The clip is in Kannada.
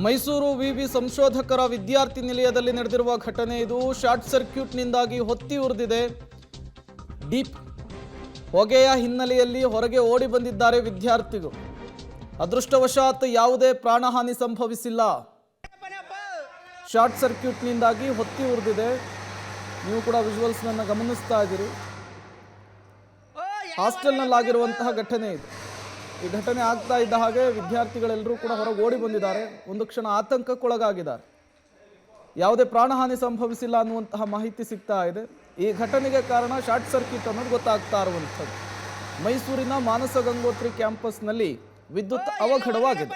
ಮೈಸೂರು ವಿವಿ ಸಂಶೋಧಕರ ವಿದ್ಯಾರ್ಥಿ ನಿಲಯದಲ್ಲಿ ನಡೆದಿರುವ ಘಟನೆ ಇದು. ಶಾರ್ಟ್ ಸರ್ಕ್ಯೂಟ್ನಿಂದಾಗಿ ಹೊತ್ತಿ ಉರಿದಿದೆ. ಡೀಪ್ ಹೊಗೆಯ ಹಿನ್ನೆಲೆಯಲ್ಲಿ ಹೊರಗೆ ಓಡಿ ಬಂದಿದ್ದಾರೆ ವಿದ್ಯಾರ್ಥಿಗಳು. ಅದೃಷ್ಟವಶಾತ್ ಯಾವುದೇ ಪ್ರಾಣಹಾನಿ ಸಂಭವಿಸಿಲ್ಲ. ಶಾರ್ಟ್ ಸರ್ಕ್ಯೂಟ್ನಿಂದಾಗಿ ಹೊತ್ತಿ ಉರಿದಿದೆ. ನೀವು ಕೂಡ ವಿಜುವಲ್ಸ್ನನ್ನು ಗಮನಿಸ್ತಾ ಇದ್ದೀರಿ. ಹಾಸ್ಟೆಲ್ನಲ್ಲಾಗಿರುವಂತಹ ಘಟನೆ ಇದು. ಈ ಘಟನೆ ಆಗ್ತಾ ಇದ್ದ ಹಾಗೆ ವಿದ್ಯಾರ್ಥಿಗಳೆಲ್ಲರೂ ಕೂಡ ಹೊರಗೆ ಓಡಿ ಬಂದಿದ್ದಾರೆ. ಒಂದು ಕ್ಷಣ ಆತಂಕಕ್ಕೊಳಗಾಗಿದ್ದಾರೆ. ಯಾವುದೇ ಪ್ರಾಣಹಾನಿ ಸಂಭವಿಸಿಲ್ಲ ಅನ್ನುವಂತಹ ಮಾಹಿತಿ ಸಿಗ್ತಾ ಇದೆ. ಈ ಘಟನೆಗೆ ಕಾರಣ ಶಾರ್ಟ್ ಸರ್ಕ್ಯೂಟ್ ಅನ್ನೋದು ಗೊತ್ತಾಗ್ತಾ ಇರುವಂಥದ್ದು. ಮೈಸೂರಿನ ಮಾನಸ ಗಂಗೋತ್ರಿ ಕ್ಯಾಂಪಸ್ನಲ್ಲಿ ವಿದ್ಯುತ್ ಅವಘಡವಾಗಿದೆ.